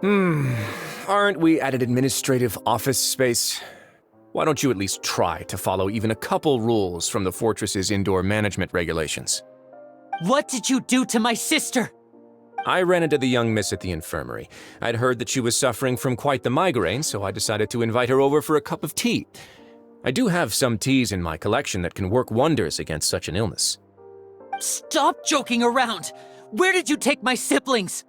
Aren't we at an administrative office space? Why don't you at least try to follow even a couple rules from the fortress's indoor management regulations? What did you do to my sister? I ran into the young miss at the infirmary. I'd heard that she was suffering from quite the migraine, so I decided to invite her over for a cup of tea. I do have some teas in my collection that can work wonders against such an illness. Stop joking around! Where did you take my siblings?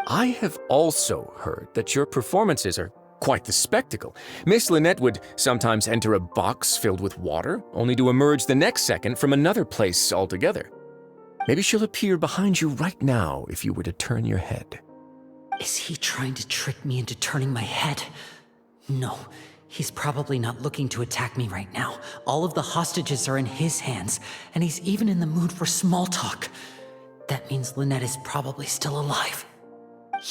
I have also heard that your performances are quite the spectacle. Miss Lynette would sometimes enter a box filled with water, only to emerge the next second from another place altogether. Maybe she'll appear behind you right now if you were to turn your head. Is he trying to trick me into turning my head? No, he's probably not looking to attack me right now. All of the hostages are in his hands, and he's even in the mood for small talk. That means Lynette is probably still alive.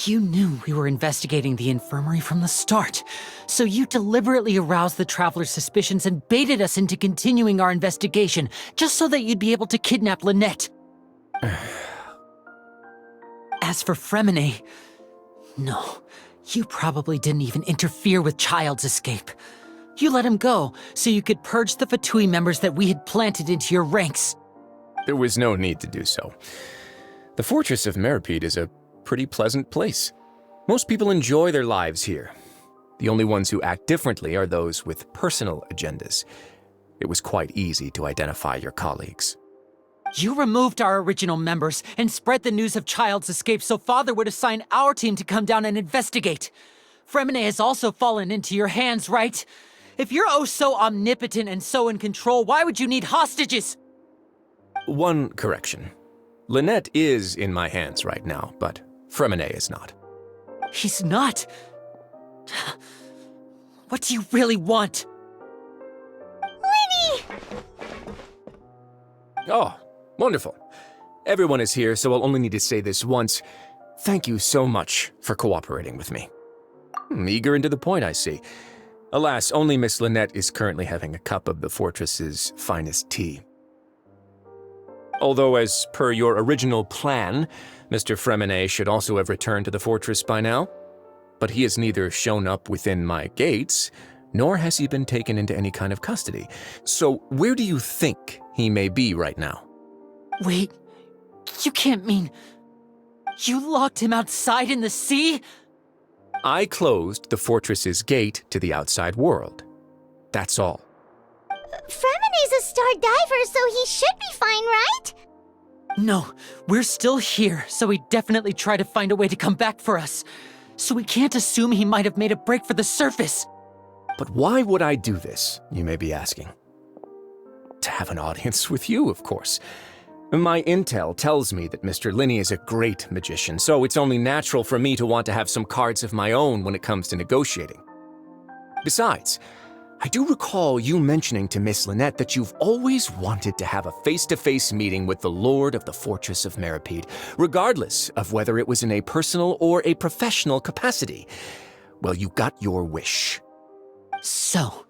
You knew we were investigating the infirmary from the start, so you deliberately aroused the Traveler's suspicions and baited us into continuing our investigation, just so that you'd be able to kidnap Lynette. As for Fremine, no, you probably didn't even interfere with Child's escape. You let him go, so you could purge the Fatui members that we had planted into your ranks. There was no need to do so. The Fortress of Meripede is a pretty pleasant place. Most people enjoy their lives here. The only ones who act differently are those with personal agendas. It was quite easy to identify your colleagues. You removed our original members and spread the news of Child's escape so Father would assign our team to come down and investigate. Fremine has also fallen into your hands, right? If you're oh so omnipotent and so in control, why would you need hostages? One correction. Lynette is in my hands right now, but Fremine is not. He's not? What do you really want? Lenny! Oh, wonderful. Everyone is here, so I'll only need to say this once. Thank you so much for cooperating with me. Eager and to the point, I see. Alas, only Miss Lynette is currently having a cup of the fortress's finest tea. Although, as per your original plan, Mr. Fremine should also have returned to the fortress by now. But he has neither shown up within my gates, nor has he been taken into any kind of custody. So where do you think he may be right now? Wait, you can't mean... You locked him outside in the sea? I closed the fortress's gate to the outside world. That's all. Fremine's a star diver, so he should be fine, right? No, we're still here, so he definitely tried to find a way to come back for us. So we can't assume he might have made a break for the surface. But why would I do this, you may be asking? To have an audience with you, of course. My intel tells me that Mr. Linney is a great magician, so it's only natural for me to want to have some cards of my own when it comes to negotiating. Besides, I do recall you mentioning to Miss Lynette that you've always wanted to have a face-to-face meeting with the Lord of the Fortress of Meripede, regardless of whether it was in a personal or a professional capacity. Well, you got your wish. So,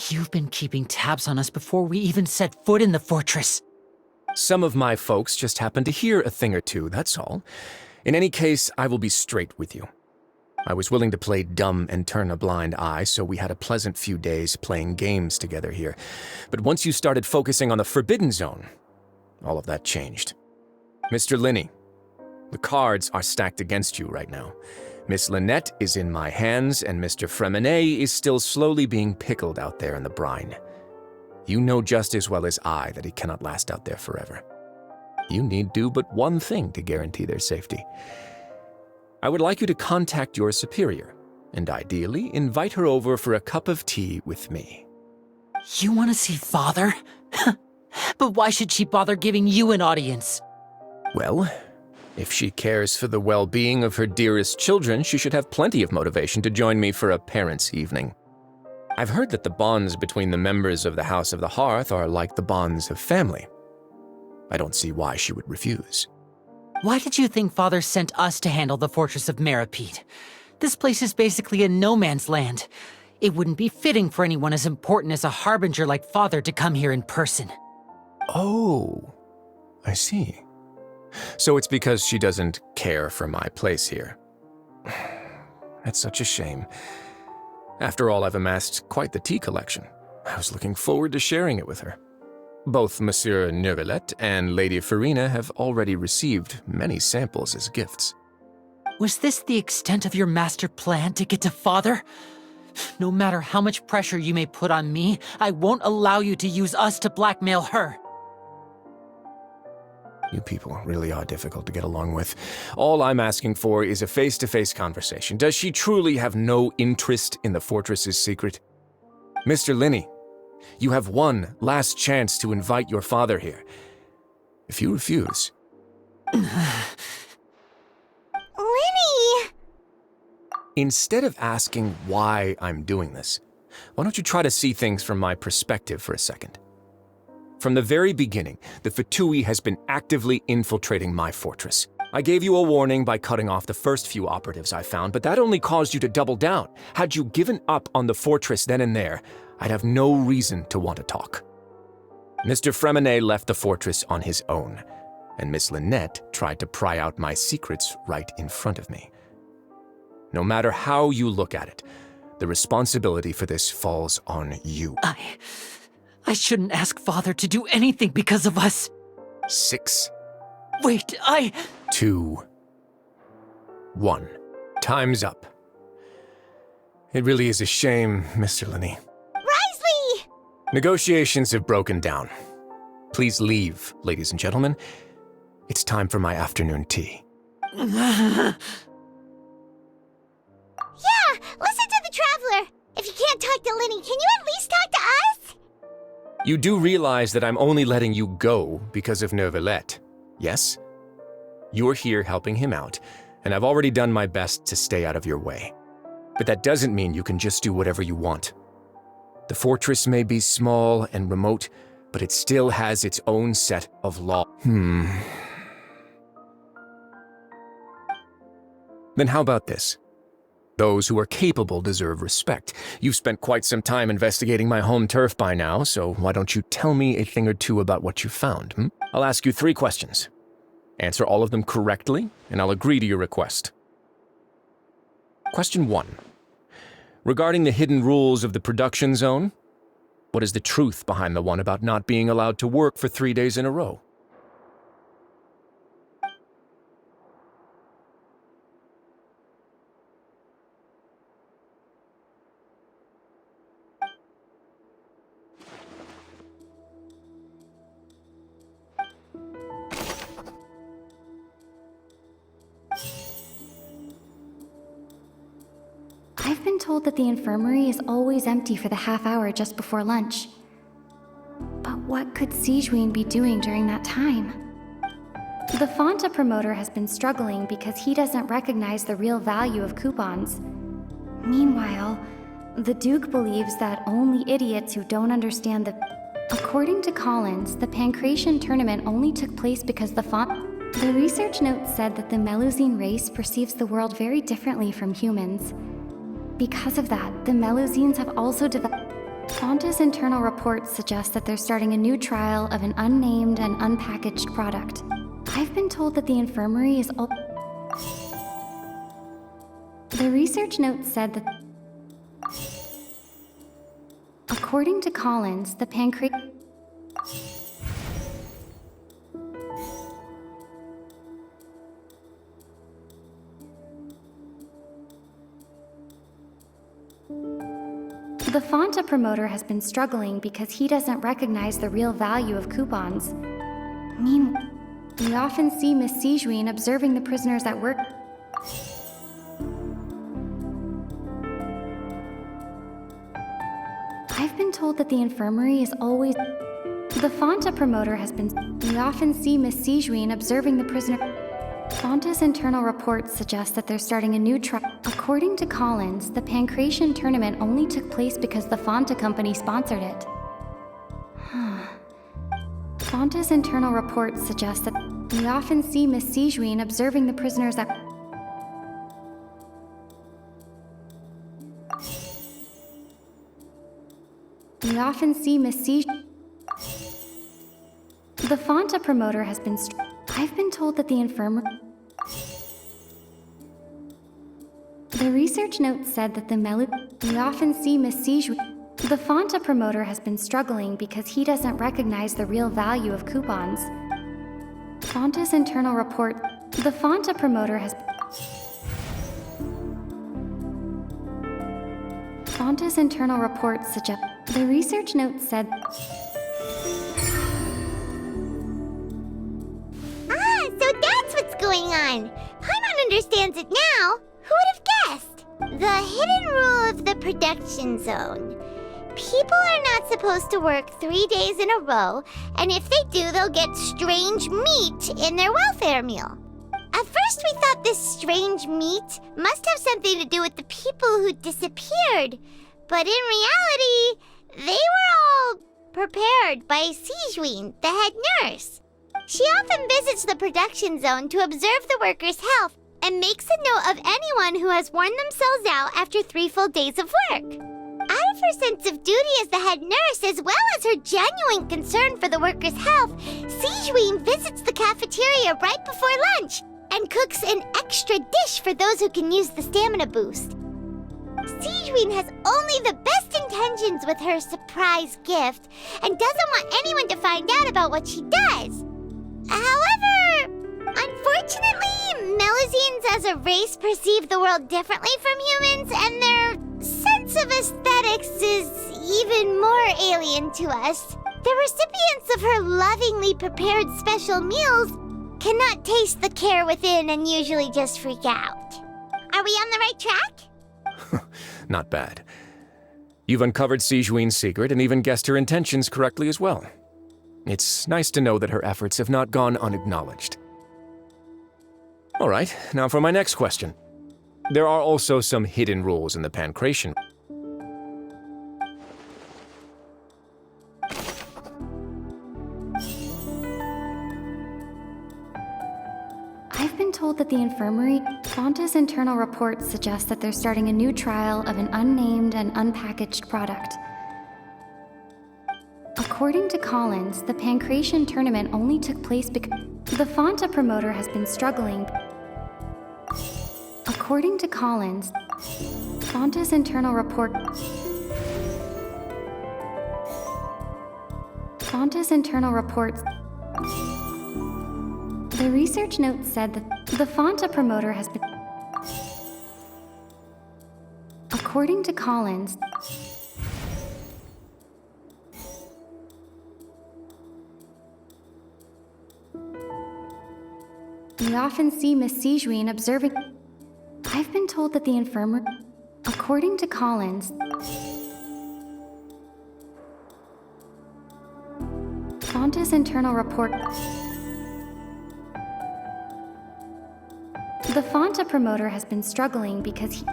you've been keeping tabs on us before we even set foot in the fortress. Some of my folks just happened to hear a thing or two, that's all. In any case, I will be straight with you. I was willing to play dumb and turn a blind eye, so we had a pleasant few days playing games together here. But once you started focusing on the Forbidden Zone, all of that changed. Mr. Linney, the cards are stacked against you right now. Miss Lynette is in my hands, and Mr. Fremine is still slowly being pickled out there in the brine. You know just as well as I that he cannot last out there forever. You need do but one thing to guarantee their safety. I would like you to contact your superior, and ideally invite her over for a cup of tea with me. You want to see Father? But why should she bother giving you an audience? Well, if she cares for the well-being of her dearest children, she should have plenty of motivation to join me for a parents' evening. I've heard that the bonds between the members of the House of the Hearth are like the bonds of family. I don't see why she would refuse. Why did you think Father sent us to handle the Fortress of Meripede? This place is basically a no-man's land. It wouldn't be fitting for anyone as important as a harbinger like Father to come here in person. Oh, I see. So it's because she doesn't care for my place here. That's such a shame. After all, I've amassed quite the tea collection. I was looking forward to sharing it with her. Both Monsieur Neuvillette and Lady Farina have already received many samples as gifts. Was this the extent of your master plan to get to Father? No matter how much pressure you may put on me, I won't allow you to use us to blackmail her. You people really are difficult to get along with. All I'm asking for is a face-to-face conversation. Does she truly have no interest in the fortress's secret? Mr. Linney, you have one last chance to invite your father here. If you refuse... Linny! Instead of asking why I'm doing this, why don't you try to see things from my perspective for a second? From the very beginning, the Fatui has been actively infiltrating my fortress. I gave you a warning by cutting off the first few operatives I found, but that only caused you to double down. Had you given up on the fortress then and there, I'd have no reason to want to talk. Mr. Fremenet left the fortress on his own, and Miss Lynette tried to pry out my secrets right in front of me. No matter how you look at it, the responsibility for this falls on you. I shouldn't ask Father to do anything because of us. 6. Wait, 2. 1. Time's up. It really is a shame, Mr. Linney. Risley! Negotiations have broken down. Please leave, ladies and gentlemen. It's time for my afternoon tea. Yeah, listen to the Traveler. If you can't talk to Linny, can you at least talk to us? You do realize that I'm only letting you go because of Neuvillette, yes? You're here helping him out, and I've already done my best to stay out of your way. But that doesn't mean you can just do whatever you want. The fortress may be small and remote, but it still has its own set of laws. Then how about this? Those who are capable deserve respect. You've spent quite some time investigating my home turf by now, so why don't you tell me a thing or two about what you found, I'll ask you 3 questions. Answer all of them correctly, and I'll agree to your request. Question 1. Regarding the hidden rules of the production zone, what is the truth behind the one about not being allowed to work for 3 days in a row? I've been told that the infirmary is always empty for the half hour just before lunch. But what could Sijuin be doing during that time? The Fonta promoter has been struggling because he doesn't recognize the real value of coupons. Meanwhile, the Duke believes that only idiots who don't understand the... According to Collins, the Pancration tournament only took place because The research note said that the Melusine race perceives the world very differently from humans. Because of that, the Melusines have also developed... Fonta's internal reports suggest that they're starting a new trial of an unnamed and unpackaged product. I've been told that the infirmary is The research note said that... According to Collins, the The Fonta promoter has been struggling because he doesn't recognize the real value of coupons. Meanwhile, we often see Miss Sijuin observing the prisoners at work. I've been told that the infirmary is always... The Fonta promoter has been... We often see Miss Sijuin observing the prisoner... Fonta's internal reports suggest that they're starting a new trial. According to Collins, the Pancration tournament only took place because the Fonta company sponsored it. Fonta's internal reports suggest that we often see Miss Sijuin observing the prisoners at... We often see Miss Sijuin... The Fonta promoter has been... I've been told that the infirmary... The research note said that we often see Miss Siege. The Fanta promoter has been struggling because he doesn't recognize the real value of coupons. Fanta's internal report. The Fanta promoter has. Fanta's internal report suggest. The research note said. Ah, so that's what's going on. Paimon understands it now. Who would have guessed? The hidden rule of the production zone. People are not supposed to work 3 days in a row, and if they do, they'll get strange meat in their welfare meal. At first, we thought this strange meat must have something to do with the people who disappeared, but in reality, they were all prepared by Sijuin, the head nurse. She often visits the production zone to observe the workers' health and makes a note of anyone who has worn themselves out after 3 full days of work. Out of her sense of duty as the head nurse, as well as her genuine concern for the workers' health, Sijuin visits the cafeteria right before lunch and cooks an extra dish for those who can use the stamina boost. Sijuin has only the best intentions with her surprise gift and doesn't want anyone to find out about what she does. However, unfortunately, Melusines as a race perceive the world differently from humans, and their sense of aesthetics is even more alien to us. The recipients of her lovingly prepared special meals cannot taste the care within and usually just freak out. Are we on the right track? Not bad. You've uncovered Sijuin's secret and even guessed her intentions correctly as well. It's nice to know that her efforts have not gone unacknowledged. All right, now for my next question. There are also some hidden rules in the pancreation. I've been told that the infirmary. Fanta's internal reports suggest that they're starting a new trial of an unnamed and unpackaged product. According to Collins, the pancreation tournament only took place because the Fanta promoter has been struggling. According to Collins, Fanta's internal report. Fanta's internal reports. The research note said that the Fanta promoter has been. According to Collins, we often see Miss Sijuin observing. I've been told that the infirmary. According to Collins, Fanta's internal report. The Fanta promoter has been struggling because he.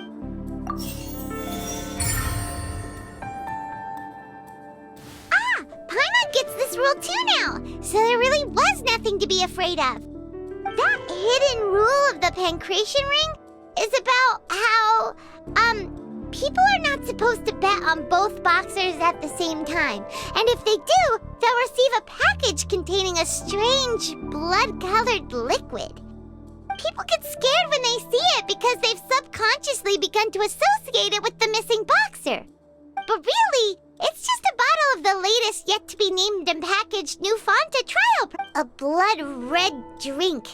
Paimon gets this rule too now, so there really was nothing to be afraid of. That hidden rule of the pancreation ring is about how, people are not supposed to bet on both boxers at the same time. And if they do, they'll receive a package containing a strange, blood-colored liquid. People get scared when they see it because they've subconsciously begun to associate it with the missing boxer. But really, it's just a bottle of the latest yet-to-be-named and packaged new Fanta trial, a blood-red drink.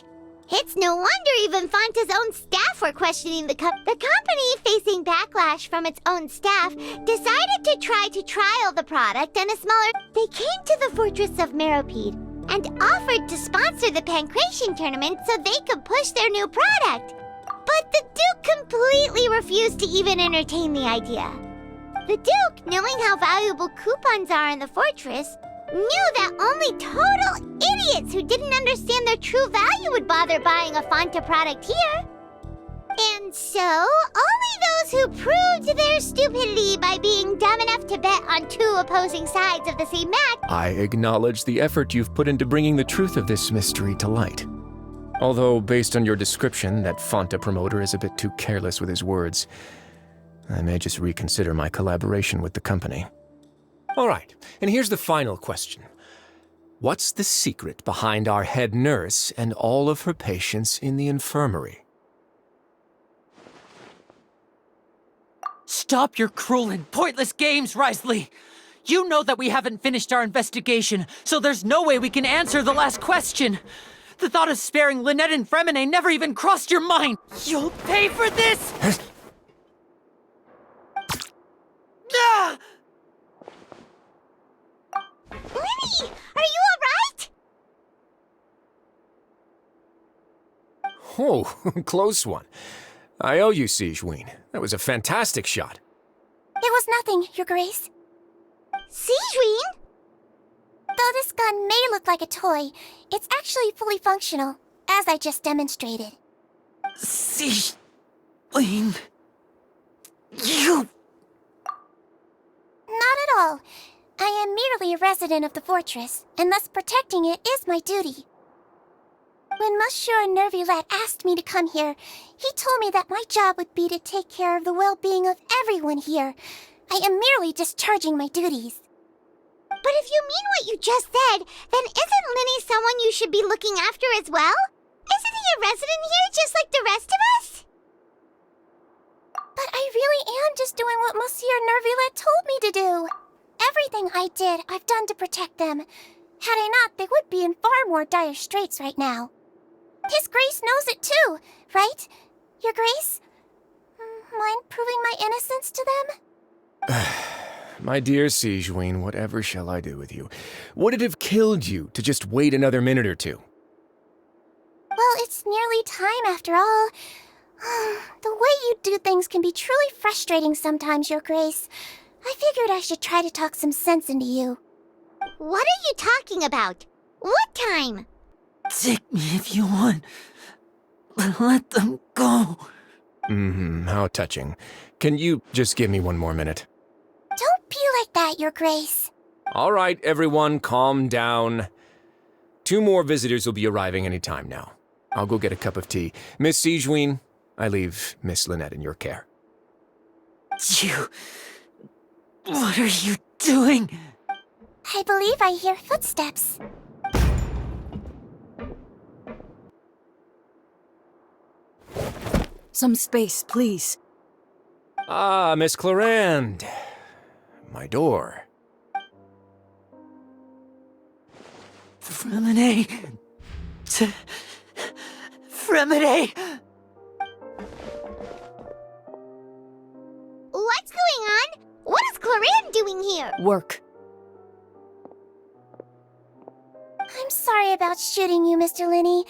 It's no wonder even Fanta's own staff were questioning the company, facing backlash from its own staff, decided to try to trial the product and a smaller. They came to the fortress of Meropide and offered to sponsor the pancreation tournament so they could push their new product. But the Duke completely refused to even entertain the idea. The Duke, knowing how valuable coupons are in the fortress, knew that only total idiots who didn't understand their true value would bother buying a Fanta product here. And so, only those who proved their stupidity by being dumb enough to bet on 2 opposing sides of the same match. I acknowledge the effort you've put into bringing the truth of this mystery to light. Although, based on your description, that Fanta promoter is a bit too careless with his words, I may just reconsider my collaboration with the company. All right, and here's the final question. What's the secret behind our head nurse and all of her patients in the infirmary? Stop your cruel and pointless games, Risley! You know that we haven't finished our investigation, so there's no way we can answer the last question. The thought of sparing Lynette and Fremine never even crossed your mind! You'll pay for this! Ah! Lenny, are you alright? Oh, close one. I owe you, Sigewinne. That was a fantastic shot. It was nothing, Your Grace. Sigewinne? Though this gun may look like a toy, it's actually fully functional, as I just demonstrated. Sigewinne... You... Not at all. I am merely a resident of the fortress, and thus protecting it is my duty. When Monsieur Nervilette asked me to come here, he told me that my job would be to take care of the well-being of everyone here. I am merely discharging my duties. But if you mean what you just said, then isn't Lenny someone you should be looking after as well? Isn't he a resident here just like the rest of us? But I really am just doing what Monsieur Nervilette told me to do. Everything I did, I've done to protect them. Had I not, they would be in far more dire straits right now. His Grace knows it too, right? Your Grace? Mind proving my innocence to them? My dear Sigewinne, whatever shall I do with you? Would it have killed you to just wait another minute or two? Well, it's nearly time after all. The way you do things can be truly frustrating sometimes, Your Grace. I figured I should try to talk some sense into you. What are you talking about? What time? Take me if you want. But let them go. How touching. Can you just give me one more minute? Don't be like that, Your Grace. All right, everyone, calm down. 2 more visitors will be arriving any time now. I'll go get a cup of tea. Miss Sigewinne, I leave Miss Lynette in your care. You... What are you doing? I believe I hear footsteps. Some space, please. Ah, Miss Clarande. My door. Fremine... Fremine... What's going on? What is Clarande doing here? Work. I'm sorry about shooting you, Mr. Linney.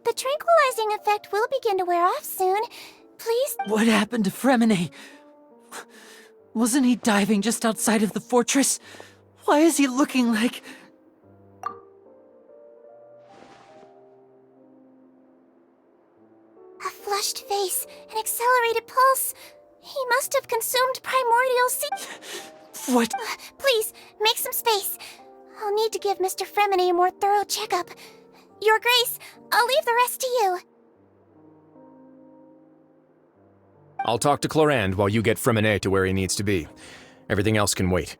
The tranquilizing effect will begin to wear off soon. Please... What happened to Fremine? Wasn't he diving just outside of the fortress? Why is he looking like... A flushed face, an accelerated pulse. He must have consumed primordial What? Please, make some space. I'll need to give Mr. Fremine a more thorough checkup. Your Grace, I'll leave the rest to you. I'll talk to Clarande while you get Fremine to where he needs to be. Everything else can wait.